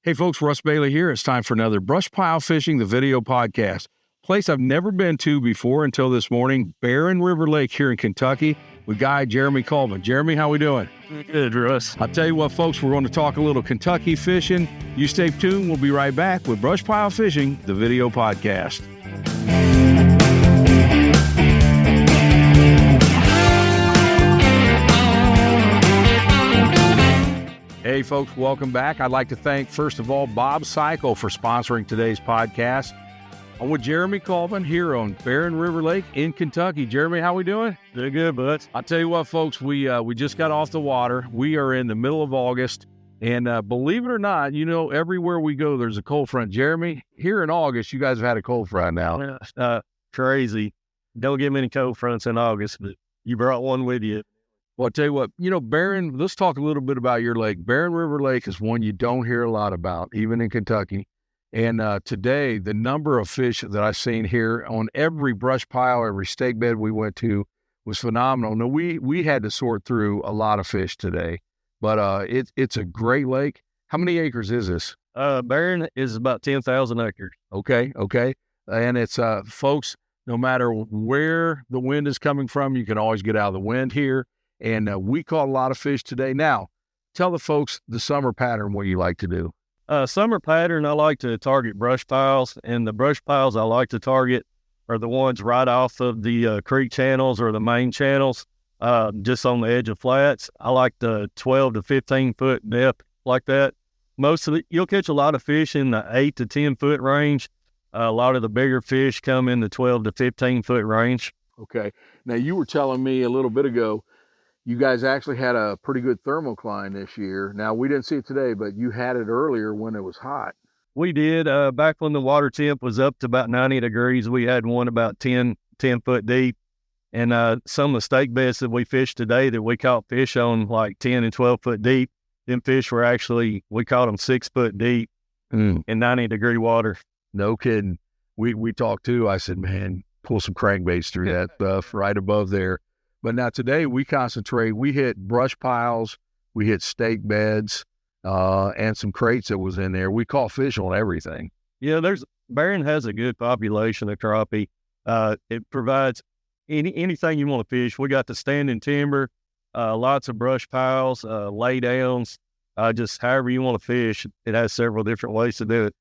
Hey folks, Russ Bailey here. It's time for another Brushpile Fishing, the video podcast. Place I've never been to before until this morning, Barron River Lake here in Kentucky with guy Jeremy Colvin. Jeremy, how we doing? Good, Russ. I'll tell you what, folks, we're going to talk a little Kentucky fishing. You stay tuned. We'll be right back with Brushpile Fishing, the video podcast. Hey folks, welcome back. I'd like to thank, first of all, Bob Cycle for sponsoring today's podcast. I'm with Jeremy Colvin here on Barron River Lake in Kentucky. Jeremy, how we doing? Doing good, bud. I'll tell you what, folks, we just got off the water. We are in the middle of August, and believe it or not, you know, everywhere we go, there's a cold front. Jeremy, here in August, you guys have had a cold front now. Crazy. Don't get many cold fronts in August, but you brought one with you. Well, I'll tell you what, you know, Barron, let's talk a little bit about your lake. Barron River Lake is one you don't hear a lot about, even in Kentucky. And today, the number of fish that I've seen here on every brush pile, every stake bed we went to was phenomenal. Now, we had to sort through a lot of fish today, but it's a great lake. How many acres is this? Barron is about 10,000 acres. Okay. And it's, folks, no matter where the wind is coming from, you can always get out of the wind here. And we caught a lot of fish today. Now, tell the folks the summer pattern, what you like to do. Summer pattern, I like to target brush piles, and the brush piles I like to target are the ones right off of the creek channels or the main channels, just on the edge of flats. I like the 12 to 15 foot depth like that. You'll catch a lot of fish in the 8 to 10 foot range. A lot of the bigger fish come in the 12 to 15 foot range. Okay. Now, you were telling me a little bit ago, you guys actually had a pretty good thermocline this year. Now, we didn't see it today, but you had it earlier when it was hot. We did. Back when the water temp was up to about 90 degrees, we had one about 10 foot deep. And some of the stake beds that we fished today that we caught fish on like 10 and 12 foot deep, them fish were actually, we caught them 6 foot deep in 90 degree water. No kidding. We talked too. I said, man, pull some crankbaits through that stuff right above there. But now today we hit brush piles, we hit stake beds, and some crates that was in there. We caught fish on everything. Yeah, Barron has a good population of crappie. It provides anything you want to fish. We got the standing timber, lots of brush piles, lay downs, just however you want to fish. It has several different ways to do it.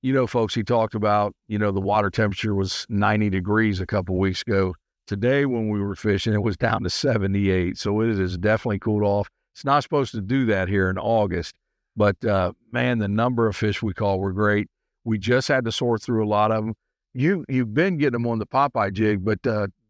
You know, folks, he talked about, you know, the water temperature was 90 degrees a couple weeks ago. Today, when we were fishing, it was down to 78, so it has definitely cooled off. It's not supposed to do that here in August, but, man, the number of fish we caught were great. We just had to sort through a lot of them. You've been getting them on the Popeye jig, but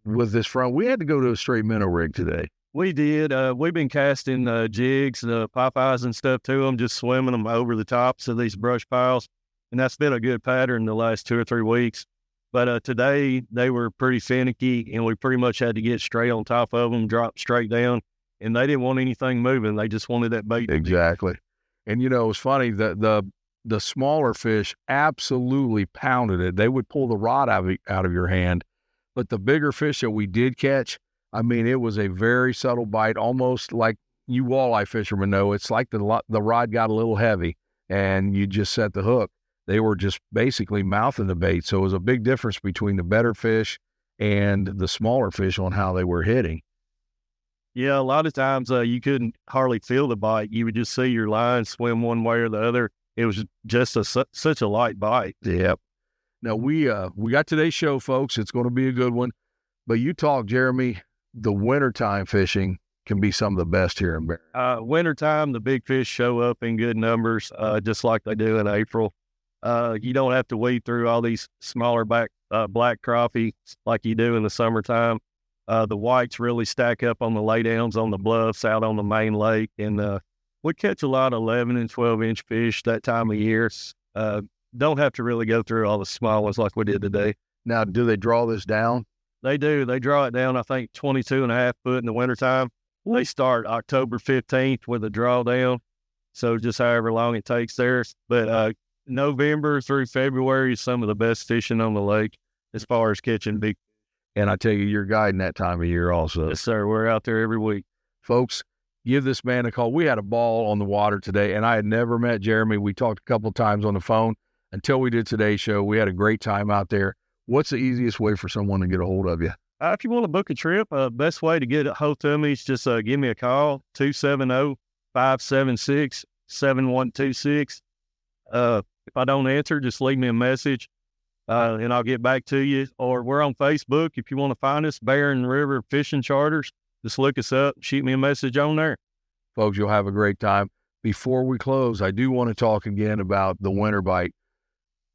with this front, we had to go to a straight minnow rig today. We did. We've been casting jigs, Popeyes and stuff to them, just swimming them over the tops of these brush piles, and that's been a good pattern the last 2 or 3 weeks. But today, they were pretty finicky, and we pretty much had to get straight on top of them, drop straight down, and they didn't want anything moving. They just wanted that bait. Exactly. And, you know, it was funny, the smaller fish absolutely pounded it. They would pull the rod out of your hand. But the bigger fish that we did catch, I mean, it was a very subtle bite, almost like you walleye fishermen know. It's like the rod got a little heavy, and you just set the hook. They were just basically mouthing the bait. So it was a big difference between the better fish and the smaller fish on how they were hitting. Yeah, a lot of times you couldn't hardly feel the bite. You would just see your line swim one way or the other. It was just such a light bite. Yep. Now, we got today's show, folks. It's going to be a good one. But you talk, Jeremy, the wintertime fishing can be some of the best here in Barron. Wintertime, the big fish show up in good numbers, just like they do in April. You don't have to weed through all these smaller black crappie like you do in the summertime. The whites really stack up on the laydowns on the bluffs out on the main lake. And we catch a lot of 11 and 12 inch fish that time of year. Don't have to really go through all the small ones like we did today. Now, do they draw this down? They do. They draw it down, I think, 22.5 foot in the wintertime. They start October 15th with a drawdown. So just however long it takes there. But November through February is some of the best fishing on the lake as far as catching big. And I tell you, you're guiding that time of year also. Yes, sir. We're out there every week. Folks, give this man a call. We had a ball on the water today, and I had never met Jeremy. We talked a couple of times on the phone until we did today's show. We had a great time out there. What's the easiest way for someone to get a hold of you? If you want to book a trip, best way to get a hold of me is just give me a call, 270-576-7126. If I don't answer, just leave me a message, and I'll get back to you. Or we're on Facebook. If you want to find us, Barron River Fishing Charters, just look us up, shoot me a message on there. Folks, you'll have a great time. Before we close, I do want to talk again about the winter bite.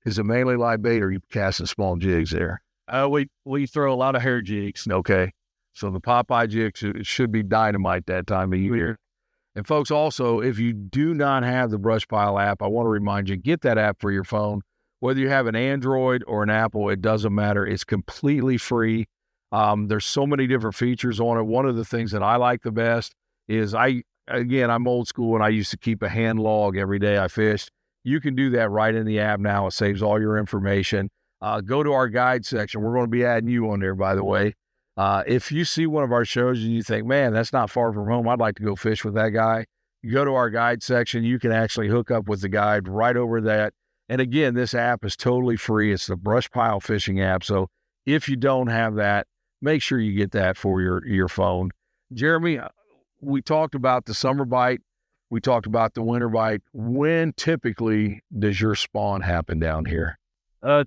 Is it mainly live bait, or are you casting small jigs there? We throw a lot of hair jigs. Okay. So the Popeye jigs should be dynamite that time of year. And folks, also, if you do not have the Brushpile app, I want to remind you, get that app for your phone. Whether you have an Android or an Apple, it doesn't matter. It's completely free. There's so many different features on it. One of the things that I like the best is I'm old school, and I used to keep a hand log every day I fished. You can do that right in the app now. It saves all your information. Go to our guide section. We're going to be adding you on there, by the way. If you see one of our shows and you think, man, that's not far from home, I'd like to go fish with that guy, you go to our guide section. You can actually hook up with the guide right over that. And again, this app is totally free. It's the Brushpile fishing app. So if you don't have that, make sure you get that for your phone. Jeremy, we talked about the summer bite. We talked about the winter bite. When typically does your spawn happen down here?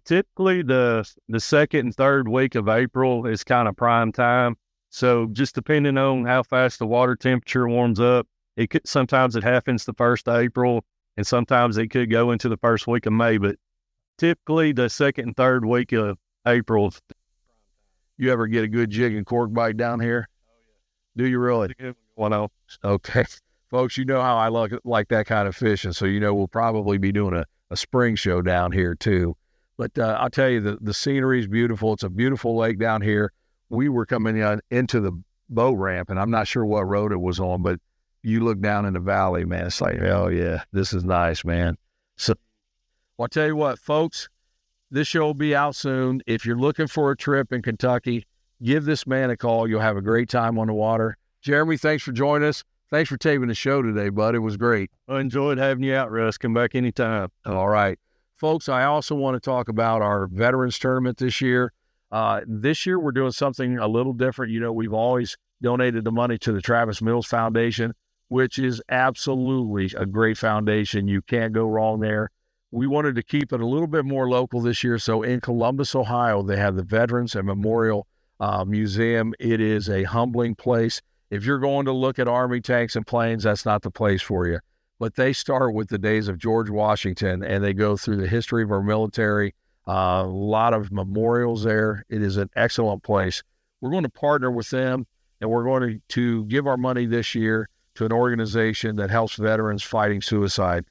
Typically the second and third week of April is kind of prime time. So just depending on how fast the water temperature warms up, sometimes it happens the 1st of April, and sometimes it could go into the first week of May, but typically the second and third week of April. You ever get a good jig and cork bite down here? Oh, yeah. Do you really? Okay. Folks, you know how I like that kind of fishing, so we'll probably be doing a spring show down here too. But I'll tell you, the scenery is beautiful. It's a beautiful lake down here. We were coming into the boat ramp, and I'm not sure what road it was on, but you look down in the valley, man. It's like, oh, yeah, this is nice, man. So I'll tell you what, folks, this show will be out soon. If you're looking for a trip in Kentucky, give this man a call. You'll have a great time on the water. Jeremy, thanks for joining us. Thanks for taping the show today, bud. It was great. I enjoyed having you out, Russ. Come back anytime. All right. Folks, I also want to talk about our Veterans Tournament this year. This year, we're doing something a little different. We've always donated the money to the Travis Mills Foundation, which is absolutely a great foundation. You can't go wrong there. We wanted to keep it a little bit more local this year. So in Columbus, Ohio, they have the Veterans and Memorial Museum. It is a humbling place. If you're going to look at Army tanks and planes, that's not the place for you. But they start with the days of George Washington, and they go through the history of our military, a lot of memorials there. It is an excellent place. We're going to partner with them, and we're going to give our money this year to an organization that helps veterans fighting suicide.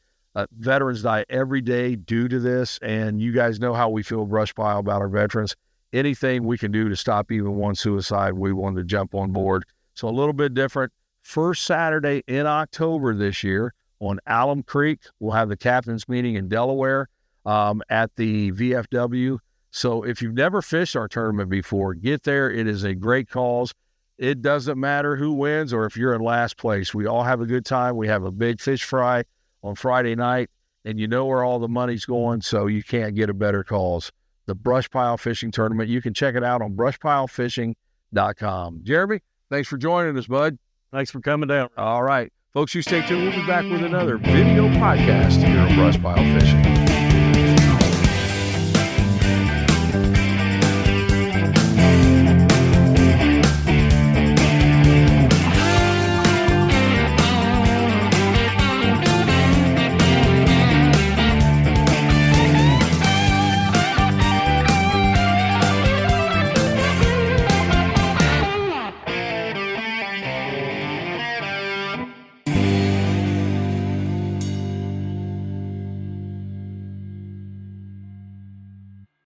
Veterans die every day due to this, and you guys know how we feel Brushpile about our veterans. Anything we can do to stop even one suicide, we want to jump on board. So a little bit different. First Saturday in October this year on Alum Creek, we'll have the captain's meeting in Delaware at the VFW. So if you've never fished our tournament before, get there. It is a great cause. It doesn't matter who wins or if you're in last place. We all have a good time. We have a big fish fry on Friday night, and you know where all the money's going, so you can't get a better cause. The Brushpile Fishing Tournament. You can check it out on brushpilefishing.com. Jeremy, thanks for joining us, bud. Thanks for coming down. All right. Folks, you stay tuned. We'll be back with another video podcast here on Brushpile Fishing.